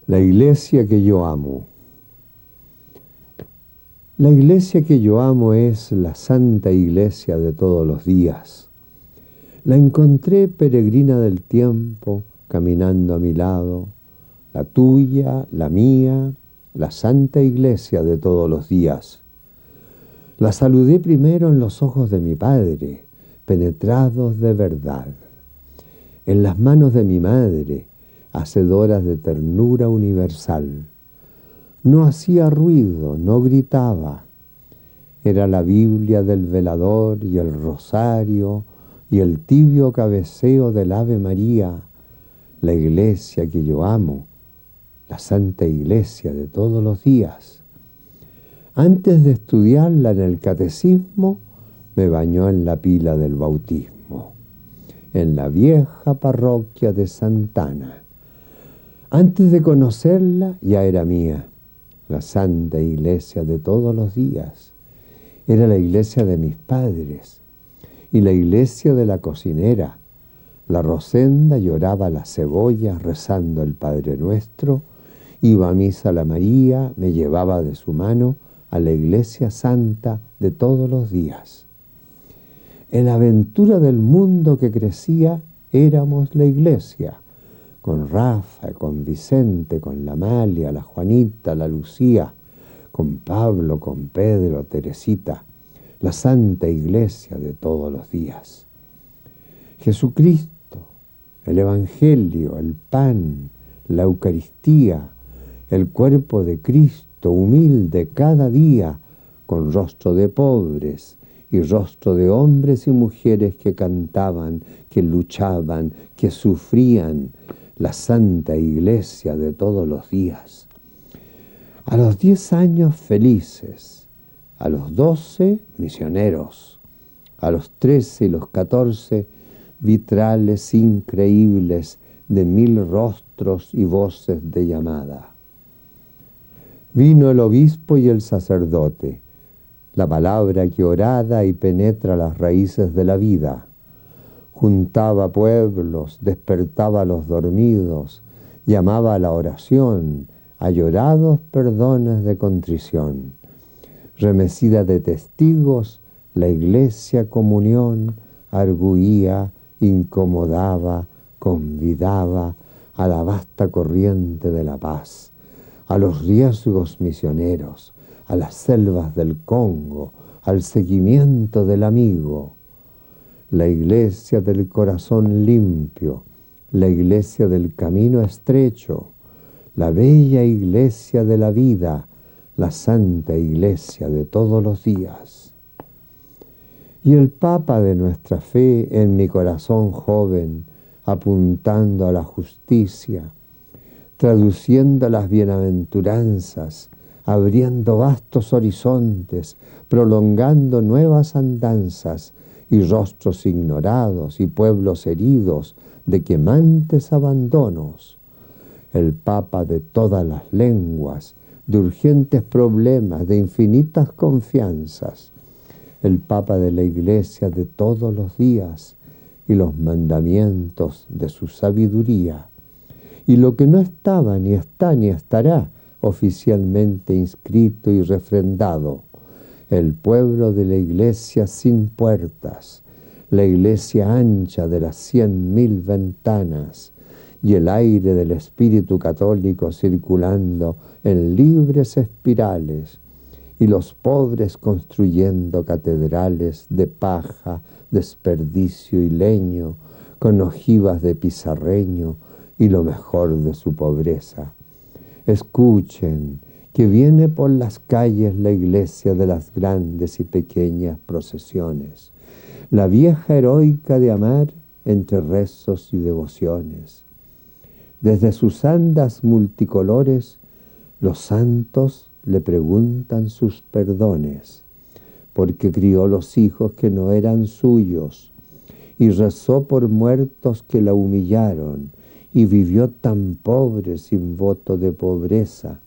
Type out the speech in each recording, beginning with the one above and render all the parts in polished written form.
La iglesia que yo amo. La iglesia que yo amo es la Santa Iglesia de todos los días. La encontré peregrina del tiempo, caminando a mi lado, la tuya, la mía, la Santa Iglesia de todos los días. La saludé primero en los ojos de mi padre, penetrados de verdad, en las manos de mi madre, hacedoras de ternura universal. No hacía ruido, no gritaba. Era la Biblia del velador y el rosario y el tibio cabeceo del Ave María, la iglesia que yo amo, la Santa Iglesia de todos los días. Antes de estudiarla en el catecismo, me bañó en la pila del bautismo, en la vieja parroquia de Santana. Antes de conocerla, ya era mía, la Santa Iglesia de todos los días. Era la iglesia de mis padres y la iglesia de la cocinera. La Rosenda lloraba las cebollas rezando el Padre Nuestro, iba a misa la María, me llevaba de su mano a la iglesia santa de todos los días. En la aventura del mundo que crecía, éramos la iglesia, con Rafa, con Vicente, con la Amalia, la Juanita, la Lucía, con Pablo, con Pedro, Teresita, la Santa Iglesia de todos los días. Jesucristo, el Evangelio, el pan, la Eucaristía, el cuerpo de Cristo, humilde cada día, con rostro de pobres y rostro de hombres y mujeres que cantaban, que luchaban, que sufrían, la Santa Iglesia de todos los días. A los 10 años felices, a los 12 misioneros, a los 13 y los 14 vitrales increíbles de 1000 rostros y voces de llamada. Vino el obispo y el sacerdote, la palabra que orada y penetra las raíces de la vida. Juntaba pueblos, despertaba a los dormidos, llamaba a la oración, a llorados perdones de contrición. Remecida de testigos, la iglesia comunión arguía, incomodaba, convidaba a la vasta corriente de la paz, a los riesgos misioneros, a las selvas del Congo, al seguimiento del amigo. La iglesia del corazón limpio, la iglesia del camino estrecho, la bella iglesia de la vida, la Santa Iglesia de todos los días. Y el Papa de nuestra fe en mi corazón joven, apuntando a la justicia, traduciendo las bienaventuranzas, abriendo vastos horizontes, prolongando nuevas andanzas, y rostros ignorados y pueblos heridos de quemantes abandonos. El Papa de todas las lenguas, de urgentes problemas, de infinitas confianzas. El Papa de la Iglesia de todos los días y los mandamientos de su sabiduría. Y lo que no estaba, ni está, ni estará oficialmente inscrito y refrendado. El pueblo de la iglesia sin puertas, la iglesia ancha de las 100.000 ventanas y el aire del espíritu católico circulando en libres espirales y los pobres construyendo catedrales de paja, desperdicio y leño con ojivas de pizarreño y lo mejor de su pobreza. Escuchen, que viene por las calles la iglesia de las grandes y pequeñas procesiones, la vieja heroica de amar entre rezos y devociones. Desde sus andas multicolores, los santos le preguntan sus perdones, porque crió los hijos que no eran suyos, y rezó por muertos que la humillaron, y vivió tan pobre sin voto de pobreza,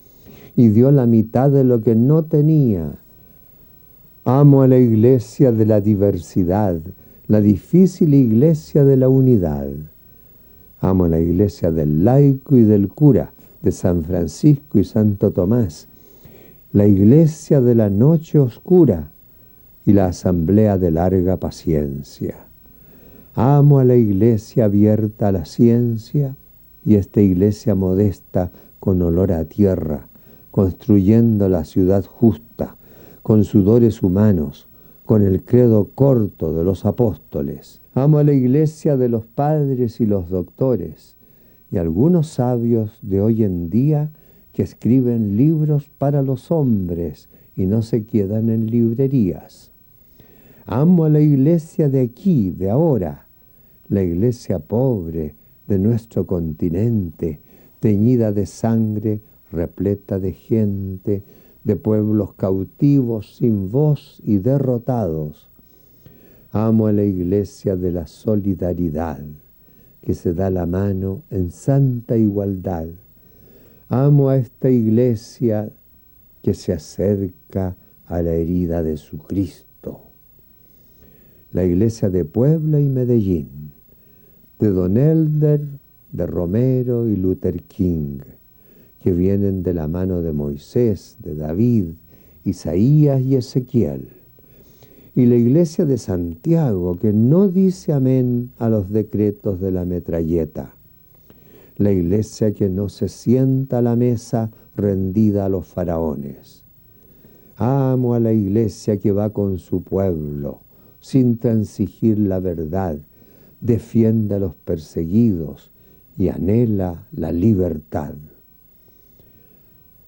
y dio la mitad de lo que no tenía. Amo a la iglesia de la diversidad, la difícil iglesia de la unidad. Amo a la iglesia del laico y del cura, de San Francisco y Santo Tomás, la iglesia de la noche oscura y la asamblea de larga paciencia. Amo a la iglesia abierta a la ciencia y esta iglesia modesta con olor a tierra, construyendo la ciudad justa, con sudores humanos, con el credo corto de los apóstoles. Amo a la iglesia de los padres y los doctores y algunos sabios de hoy en día que escriben libros para los hombres y no se quedan en librerías. Amo a la iglesia de aquí, de ahora, la iglesia pobre de nuestro continente, teñida de sangre, repleta de gente, de pueblos cautivos, sin voz y derrotados. Amo a la iglesia de la solidaridad, que se da la mano en santa igualdad. Amo a esta iglesia que se acerca a la herida de su Cristo. La iglesia de Puebla y Medellín, de Don Elder, de Romero y Luther King, que vienen de la mano de Moisés, de David, Isaías y Ezequiel. Y la iglesia de Santiago, que no dice amén a los decretos de la metralleta. La iglesia que no se sienta a la mesa rendida a los faraones. Amo a la iglesia que va con su pueblo, sin transigir la verdad, defiende a los perseguidos y anhela la libertad.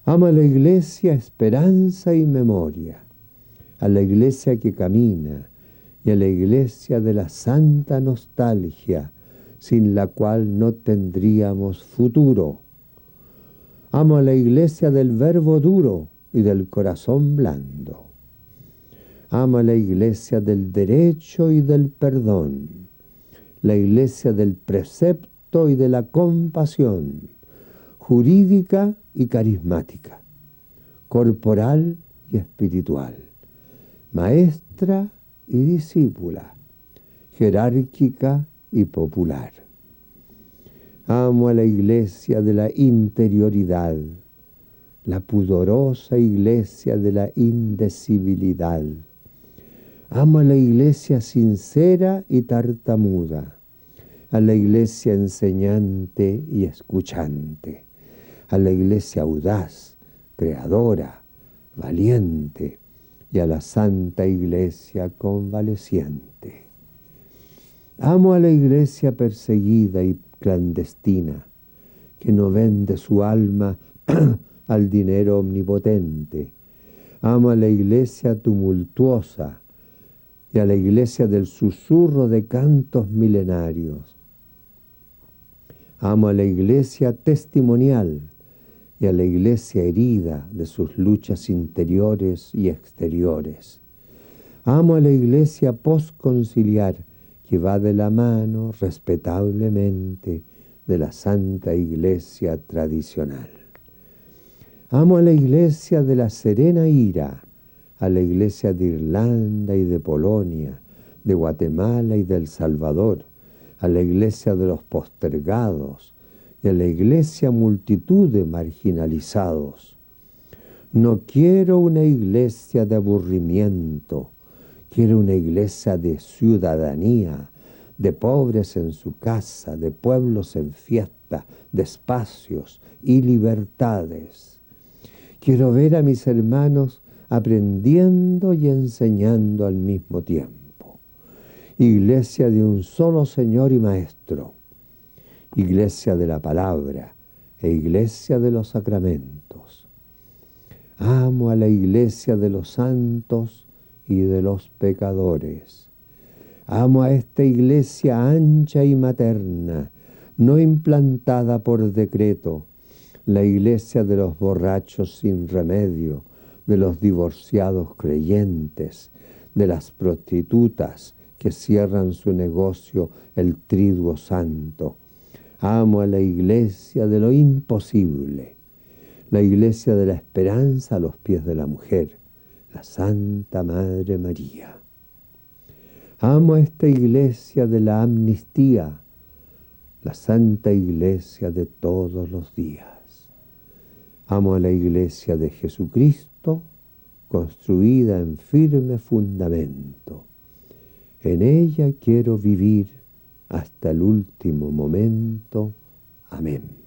Amo a la iglesia esperanza y memoria, a la iglesia que camina y a la iglesia de la santa nostalgia, sin la cual no tendríamos futuro. Amo a la iglesia del verbo duro y del corazón blando. Amo a la iglesia del derecho y del perdón, la iglesia del precepto y de la compasión, jurídica y carismática, corporal y espiritual, maestra y discípula, jerárquica y popular. Amo a la iglesia de la interioridad, la pudorosa iglesia de la indecibilidad. Amo a la iglesia sincera y tartamuda, a la iglesia enseñante y escuchante, a la iglesia audaz, creadora, valiente, y a la santa iglesia convaleciente. Amo a la iglesia perseguida y clandestina, que no vende su alma al dinero omnipotente. Amo a la iglesia tumultuosa y a la iglesia del susurro de cantos milenarios. Amo a la iglesia testimonial y a la iglesia herida de sus luchas interiores y exteriores. Amo a la iglesia postconciliar que va de la mano respetablemente de la santa iglesia tradicional. Amo a la iglesia de la serena ira, a la iglesia de Irlanda y de Polonia, de Guatemala y de El Salvador, a la iglesia de los postergados y a la iglesia multitud de marginalizados. No quiero una iglesia de aburrimiento, quiero una iglesia de ciudadanía, de pobres en su casa, de pueblos en fiesta, de espacios y libertades. Quiero ver a mis hermanos aprendiendo y enseñando al mismo tiempo. Iglesia de un solo Señor y Maestro, iglesia de la palabra e iglesia de los sacramentos. Amo a la iglesia de los santos y de los pecadores. Amo a esta iglesia ancha y materna, no implantada por decreto, la iglesia de los borrachos sin remedio, de los divorciados creyentes, de las prostitutas que cierran su negocio el triduo santo. Amo a la iglesia de lo imposible, la iglesia de la esperanza a los pies de la mujer, la Santa Madre María. Amo a esta iglesia de la amnistía, la Santa Iglesia de todos los días. Amo a la Iglesia de Jesucristo, construida en firme fundamento. En ella quiero vivir hasta el último momento. Amén.